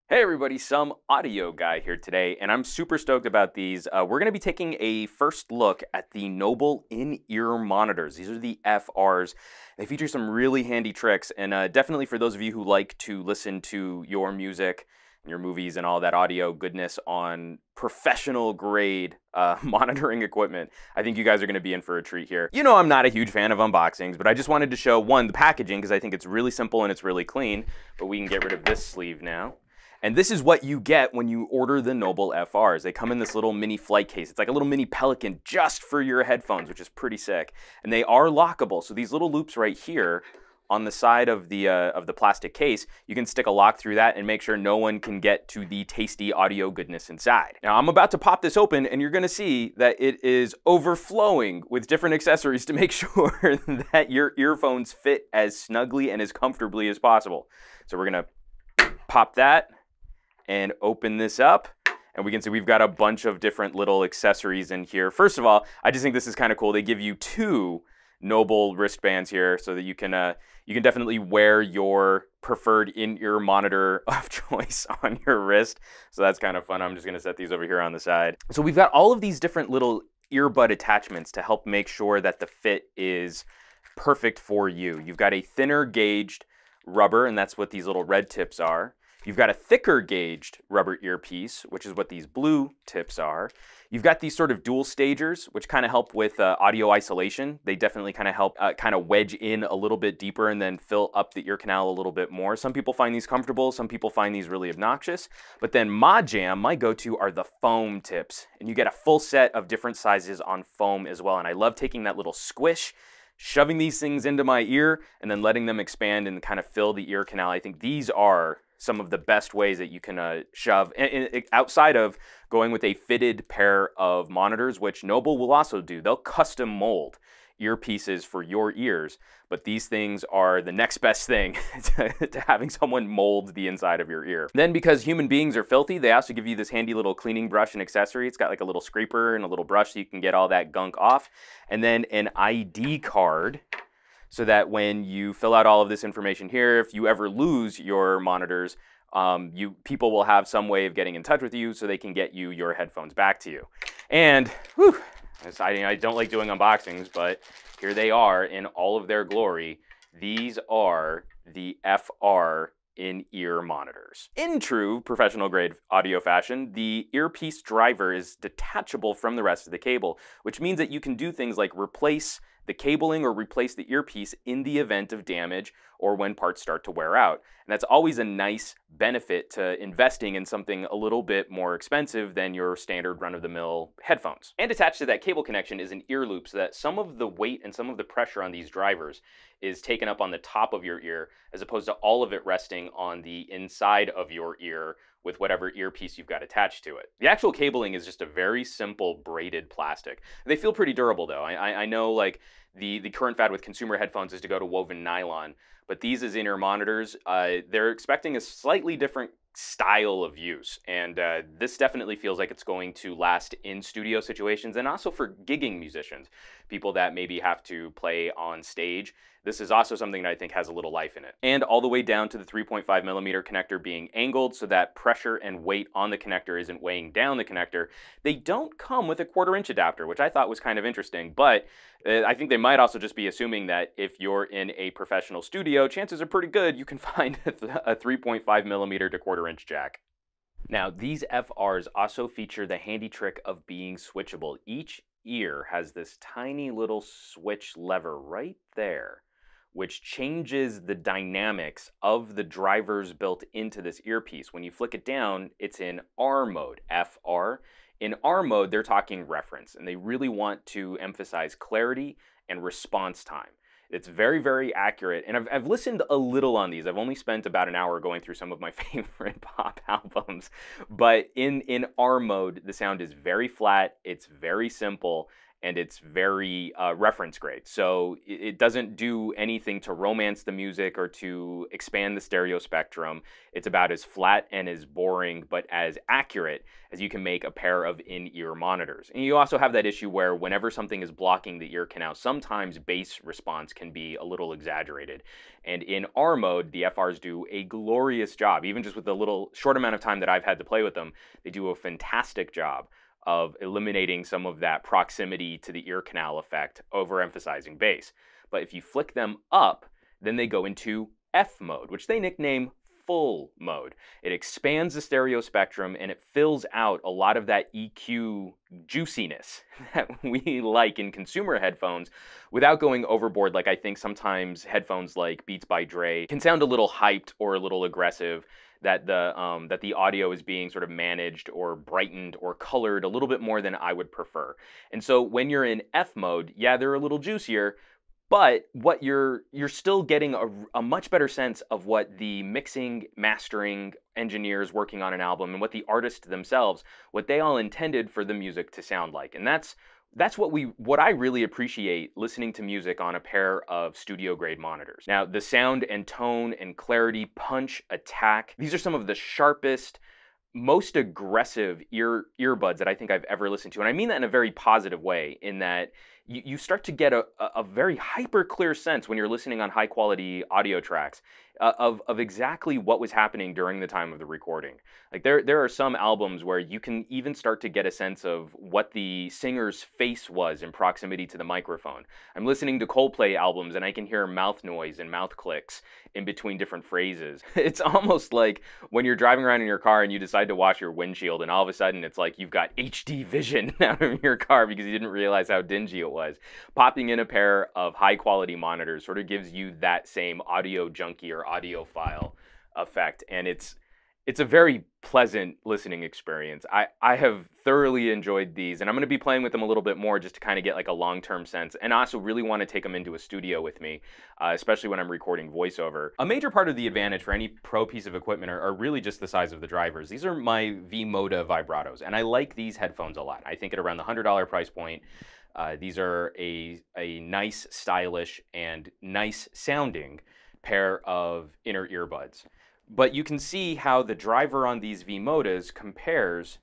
Hey everybody, some audio guy here today, and I'm super stoked about these. We're going to be taking a first look at the Noble in-ear monitors. These are the FRs. They feature some really handy tricks, and definitely for those of you who like to listen to your music, and your movies, and all that audio goodness on professional grade monitoring equipment, I think you guys are going to be in for a treat here. You know I'm not a huge fan of unboxings, but I just wanted to show, one, the packaging, because I think it's really simple and it's really clean, but we can get rid of this sleeve now. And this is what you get when you order the Noble FRs. They come in this little mini flight case. It's like a little mini Pelican just for your headphones, which is pretty sick. And they are lockable. So these little loops right here on the side of the plastic case, you can stick a lock through that and make sure no one can get to the tasty audio goodness inside. Now I'm about to pop this open and you're gonna see that it is overflowing with different accessories to make sure that your earphones fit as snugly and as comfortably as possible. So we're gonna pop that and open this up, and we can see we've got a bunch of different little accessories in here. First of all, I just think this is kind of cool. They give you two Noble wristbands here so that you can definitely wear your preferred in-ear monitor of choice on your wrist. So that's kind of fun. I'm just gonna set these over here on the side. So we've got all of these different little earbud attachments to help make sure that the fit is perfect for you. You've got a thinner gauged rubber, and that's what these little red tips are. You've got a thicker gauged rubber earpiece, which is what these blue tips are. You've got these sort of dual stagers, which kind of help with audio isolation. They definitely kind of help kind of wedge in a little bit deeper and then fill up the ear canal a little bit more. Some people find these comfortable, some people find these really obnoxious. But then my jam, my go-to are the foam tips. And you get a full set of different sizes on foam as well. And I love taking that little squish, shoving these things into my ear, and then letting them expand and kind of fill the ear canal. I think these are some of the best ways that you can shove, outside of going with a fitted pair of monitors, which Noble will also do. They'll custom mold earpieces for your ears, but these things are the next best thing to having someone mold the inside of your ear. Then, because human beings are filthy, they also give you this handy little cleaning brush and accessory. It's got like a little scraper and a little brush so you can get all that gunk off. And then an ID card, so that when you fill out all of this information here, if you ever lose your monitors, people will have some way of getting in touch with you so they can get you your headphones back to you. And whew, I don't like doing unboxings, but here they are in all of their glory. These are the FR in-ear monitors. In true professional grade audio fashion, the earpiece driver is detachable from the rest of the cable, which means that you can do things like replace the cabling or replace the earpiece in the event of damage or when parts start to wear out. And that's always a nice benefit to investing in something a little bit more expensive than your standard run-of-the-mill headphones. And attached to that cable connection is an ear loop so that some of the weight and some of the pressure on these drivers is taken up on the top of your ear as opposed to all of it resting on the inside of your ear with whatever earpiece you've got attached to it. The actual cabling is just a very simple braided plastic. They feel pretty durable though. I know like the current fad with consumer headphones is to go to woven nylon, but these as in-ear monitors, they're expecting a slightly different style of use. And this definitely feels like it's going to last in studio situations and also for gigging musicians, people that maybe have to play on stage. This is also something that I think has a little life in it. And all the way down to the 3.5mm connector being angled so that pressure and weight on the connector isn't weighing down the connector. They don't come with a 1/4" adapter, which I thought was kind of interesting, but I think they might also just be assuming that if you're in a professional studio, chances are pretty good you can find a 3.5mm to 1/4" jack. Now, these FRs also feature the handy trick of being switchable. Each ear has this tiny little switch lever right there, which changes the dynamics of the drivers built into this earpiece. When you flick it down, it's in R mode, FR. In R mode, they're talking reference, and they really want to emphasize clarity and response time. It's very, very accurate, and I've listened a little on these. I've only spent about an hour going through some of my favorite pop albums, but in R mode, the sound is very flat, it's very simple, and it's very reference grade. So it doesn't do anything to romance the music or to expand the stereo spectrum. It's about as flat and as boring, but as accurate as you can make a pair of in-ear monitors. And you also have that issue where whenever something is blocking the ear canal, sometimes bass response can be a little exaggerated. And in R mode, the FRs do a glorious job. Even just with the little short amount of time that I've had to play with them, they do a fantastic job of eliminating some of that proximity to the ear canal effect, overemphasizing bass. But if you flick them up, then they go into F mode, which they nickname full mode. It expands the stereo spectrum and it fills out a lot of that EQ juiciness that we like in consumer headphones without going overboard. Like I think sometimes headphones like Beats by Dre can sound a little hyped or a little aggressive, that the audio is being sort of managed or brightened or colored a little bit more than I would prefer. And so when you're in F mode, yeah, they're a little juicier, but what you're still getting a much better sense of what the mixing, mastering engineers working on an album and what the artists themselves, what they all intended for the music to sound like. And that's what I really appreciate listening to music on a pair of studio grade monitors. Now, the sound and tone and clarity, punch, attack, these are some of the sharpest, most aggressive earbuds that I think I've ever listened to. And I mean that in a very positive way, in that you start to get a very hyper clear sense when you're listening on high quality audio tracks of exactly what was happening during the time of the recording. Like there are some albums where you can even start to get a sense of what the singer's face was in proximity to the microphone. I'm listening to Coldplay albums and I can hear mouth noise and mouth clicks in between different phrases. It's almost like when you're driving around in your car and you decide to wash your windshield and all of a sudden it's like you've got HD vision out of your car because you didn't realize how dingy it was. Popping in a pair of high quality monitors sort of gives you that same audio junkie or audiophile effect, and it's a very pleasant listening experience. I have thoroughly enjoyed these, and I'm going to be playing with them a little bit more just to kind of get like a long-term sense, and I also really want to take them into a studio with me, especially when I'm recording voiceover. A major part of the advantage for any pro piece of equipment are really just the size of the drivers. These are my V-Moda vibratos, and I like these headphones a lot. I think at around the $100 price point, these are a nice, stylish, and nice sounding pair of inner earbuds. But you can see how the driver on these V-Modas compares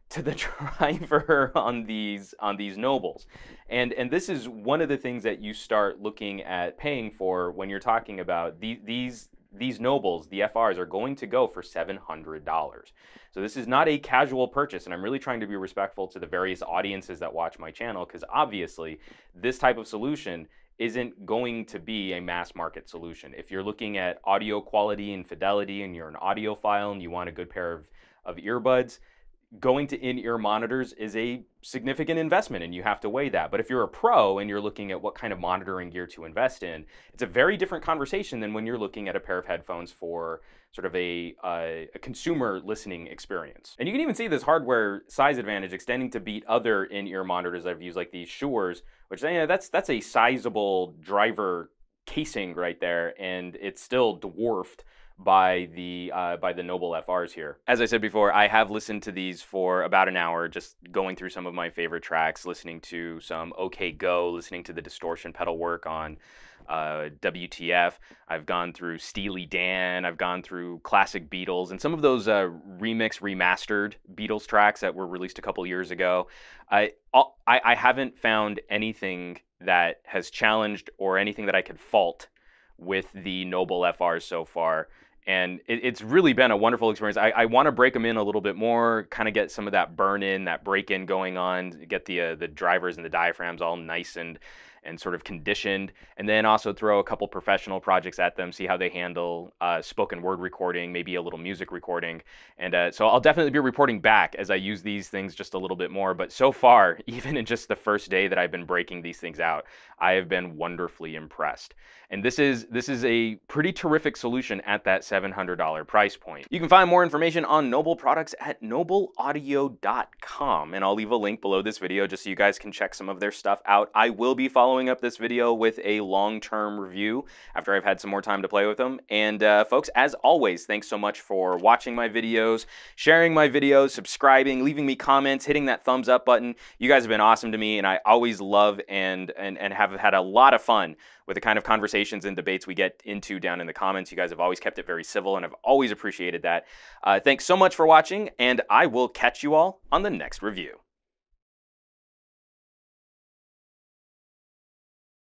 to the driver on these Nobles. And this is one of the things that you start looking at paying for when you're talking about these Nobles. The FRs are going to go for $700. So this is not a casual purchase, and I'm really trying to be respectful to the various audiences that watch my channel, because obviously this type of solution isn't going to be a mass market solution. If you're looking at audio quality and fidelity and you're an audiophile and you want a good pair of earbuds, going to in-ear monitors is a significant investment and you have to weigh that. But if you're a pro and you're looking at what kind of monitoring gear to invest in, it's a very different conversation than when you're looking at a pair of headphones for sort of a consumer listening experience. And you can even see this hardware size advantage extending to beat other in-ear monitors I've used, like these Shure's, which that's a sizable driver casing right there, and it's still dwarfed by the Noble FRs here. As I said before, I have listened to these for about an hour, just going through some of my favorite tracks, listening to some OK Go, listening to the distortion pedal work on WTF. I've gone through Steely Dan, I've gone through classic Beatles, and some of those remastered Beatles tracks that were released a couple years ago. I haven't found anything that has challenged or anything that I could fault with the Noble FRs so far. And it's really been a wonderful experience. I want to break them in a little bit more, kind of get some of that burn-in, that break-in going on, get the drivers and the diaphragms all nice and sort of conditioned, and then also throw a couple professional projects at them, see how they handle spoken word recording, maybe a little music recording. And so I'll definitely be reporting back as I use these things just a little bit more. But so far, even in just the first day that I've been breaking these things out, I have been wonderfully impressed. And this is a pretty terrific solution at that $700 price point. You can find more information on Noble products at nobleaudio.com, and I'll leave a link below this video just so you guys can check some of their stuff out. I will be following following up this video with a long-term review after I've had some more time to play with them. And folks, as always, thanks so much for watching my videos, sharing my videos, subscribing, leaving me comments, hitting that thumbs up button. You guys have been awesome to me, and I always love and have had a lot of fun with the kind of conversations and debates we get into down in the comments. You guys have always kept it very civil, and I've always appreciated that. Thanks so much for watching, and I will catch you all on the next review.